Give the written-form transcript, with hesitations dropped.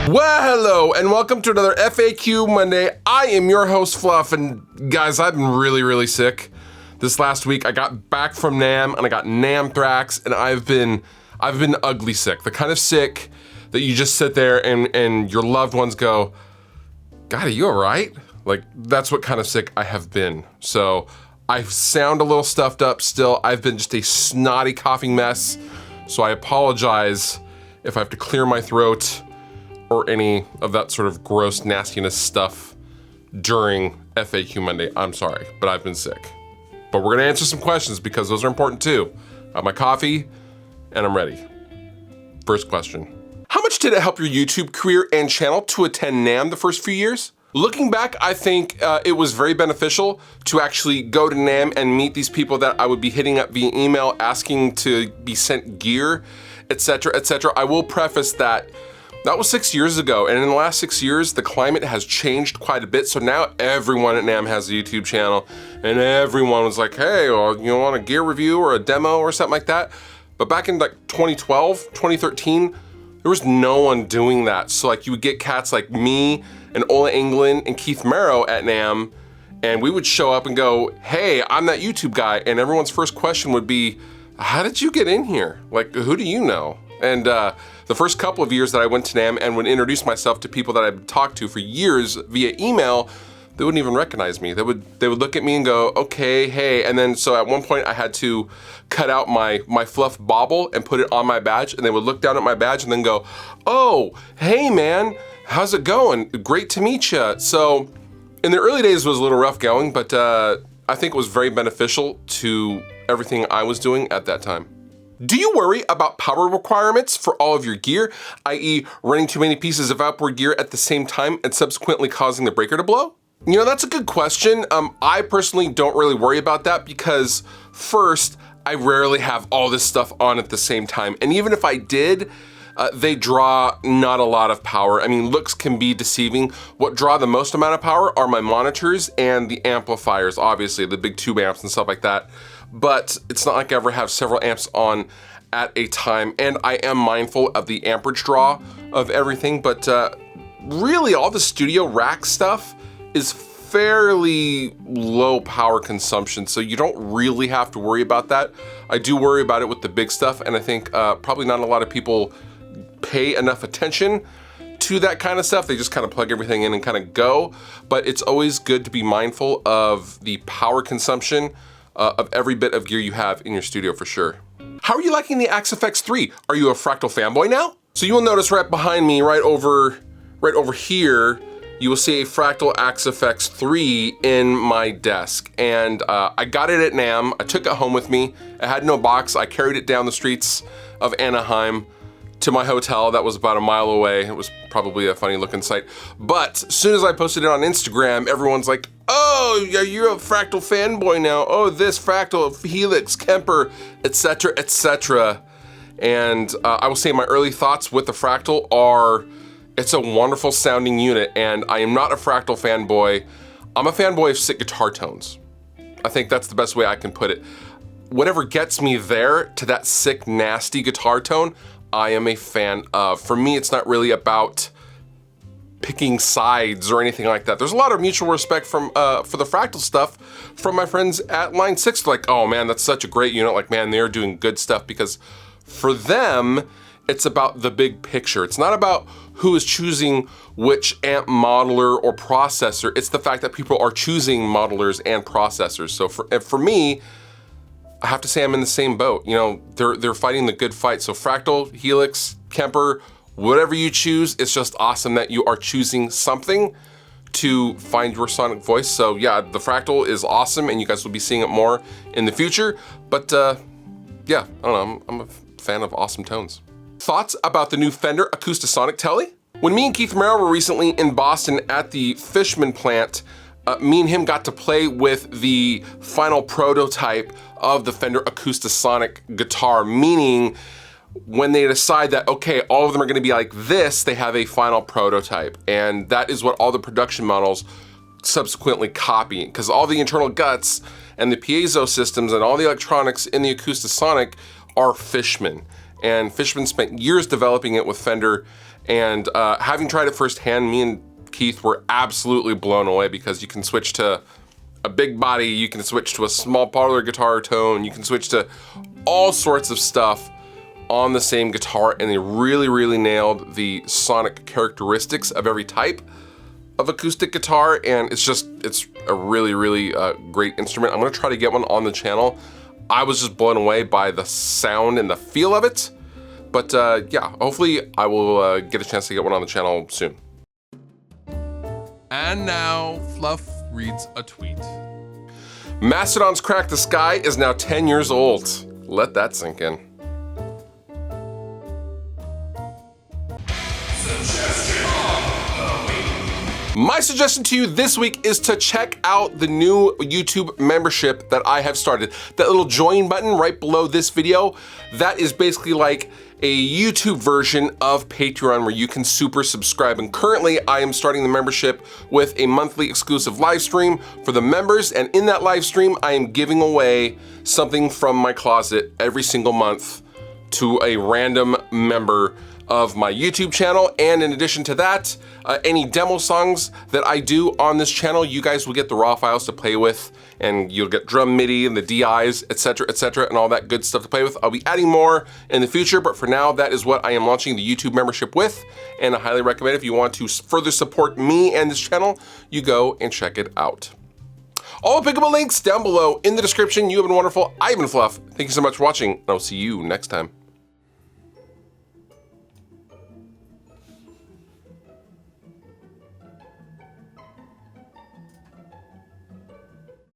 Well, hello, and welcome to another FAQ Monday. I am your host, Fluff, and guys, I've been really sick. This last week, I got back from NAMM, and I got NAMM and I've been ugly sick. The kind of sick that you just sit there and your loved ones go, God, are you all right? Like, that's what kind of sick I have been. So, I sound a little stuffed up still. I've been just a snotty coughing mess, so I apologize if I have to clear my throat or any of that sort of gross nastiness stuff during FAQ Monday. I'm sorry, but I've been sick. But we're gonna answer some questions because those are important too. I have my coffee and I'm ready. First question. How much did it help your YouTube career and channel to attend NAMM the first few years? Looking back, I think it was very beneficial to actually go to NAMM and meet these people that I would be hitting up via email asking to be sent gear, etc., etc. I will preface that was 6 years ago, and in the last 6 years, the climate has changed quite a bit. So now everyone at NAMM has a YouTube channel, and everyone was like, hey, well, you want a gear review or a demo or something like that? But back in like 2012, 2013, there was no one doing that. So like you would get cats like me and Ola England and Keith Merrow at NAMM, and we would show up and go, hey, I'm that YouTube guy. And everyone's first question would be, how did you get in here? Like, who do you know? And the first couple of years that I went to NAMM and would introduce myself to people that I'd talked to for years via email, they wouldn't even recognize me. They would look at me and go, okay, hey. And then so at one point I had to cut out my Fluff bauble and put it on my badge, and they would look down at my badge and then go, oh, hey man, how's it going? Great to meet you. So in the early days it was a little rough going, but I think it was very beneficial to everything I was doing at that time. Do you worry about power requirements for all of your gear, i.e. running too many pieces of outboard gear at the same time and subsequently causing the breaker to blow? You know, that's a good question. I personally don't really worry about that because first, I rarely have all this stuff on at the same time. And even if I did, they draw not a lot of power. I mean, looks can be deceiving. What draw the most amount of power are my monitors and the amplifiers, obviously, the big tube amps and stuff like that. But it's not like I ever have several amps on at a time, and I am mindful of the amperage draw of everything, but really all the studio rack stuff is fairly low power consumption, so you don't really have to worry about that. I do worry about it with the big stuff, and I think probably not a lot of people pay enough attention to that kind of stuff. They just kind of plug everything in and kind of go, but it's always good to be mindful of the power consumption of every bit of gear you have in your studio for sure. How are you liking the Axe FX3? Are you a Fractal fanboy now? So you will notice right behind me, right over here, you will see a Fractal Axe FX3 in my desk. And I got it at NAMM, I took it home with me. It had no box, I carried it down the streets of Anaheim to my hotel that was about a mile away. It was probably a funny looking sight. But as soon as I posted it on Instagram, everyone's like, oh, you're a Fractal fanboy now. Oh, this Fractal, Helix, Kemper, etc., etc. And I will say my early thoughts with the Fractal are, it's a wonderful sounding unit, and I am not a Fractal fanboy. I'm a fanboy of sick guitar tones. I think that's the best way I can put it. Whatever gets me there to that sick, nasty guitar tone, I am a fan of. For me, it's not really about picking sides or anything like that. There's a lot of mutual respect from for the Fractal stuff from my friends at Line 6. They're like, oh man, that's such a great unit. Like, man, they're doing good stuff, because for them, it's about the big picture. It's not about who is choosing which amp modeler or processor. It's the fact that people are choosing modelers and processors. So for me, I have to say I'm in the same boat. You know, they're fighting the good fight. So Fractal, Helix, Kemper, whatever you choose, it's just awesome that you are choosing something to find your sonic voice. So yeah, the Fractal is awesome, and you guys will be seeing it more in the future. But yeah, I don't know, I'm a fan of awesome tones. Thoughts about the new Fender Acoustic Telly? When me and Keith Merrow were recently in Boston at the Fishman plant, me and him got to play with the final prototype of the Fender Acoustic guitar, meaning when they decide that, okay, all of them are gonna be like this, they have a final prototype. And that is what all the production models subsequently copy, because all the internal guts and the piezo systems and all the electronics in the Acoustic are Fishman. and Fishman spent years developing it with Fender, and having tried it firsthand, me and Keith were absolutely blown away because you can switch to a big body, you can switch to a small parlor guitar tone, you can switch to all sorts of stuff on the same guitar, and they really, really nailed the sonic characteristics of every type of acoustic guitar, and it's a really, really great instrument. I'm gonna try to get one on the channel. I was just blown away by the sound and the feel of it, but yeah, hopefully I will get a chance to get one on the channel soon. And now, Fluff reads a tweet. Mastodon's Crack the Sky is now 10 years old. Let that sink in. My suggestion to you this week is to check out the new YouTube membership that I have started. That little join button right below this video, that is basically like a YouTube version of Patreon where you can super subscribe. And currently I am starting the membership with a monthly exclusive live stream for the members. And in that live stream, I am giving away something from my closet every single month to a random member of my YouTube channel. And in addition to that, any demo songs that I do on this channel, you guys will get the raw files to play with, and you'll get drum MIDI and the DIs, etc., and all that good stuff to play with. I'll be adding more in the future, but for now, that is what I am launching the YouTube membership with, and I highly recommend if you want to further support me and this channel, you go and check it out. All applicable links down below in the description. You have been wonderful. I've been Fluff. Thank you so much for watching, and I'll see you next time.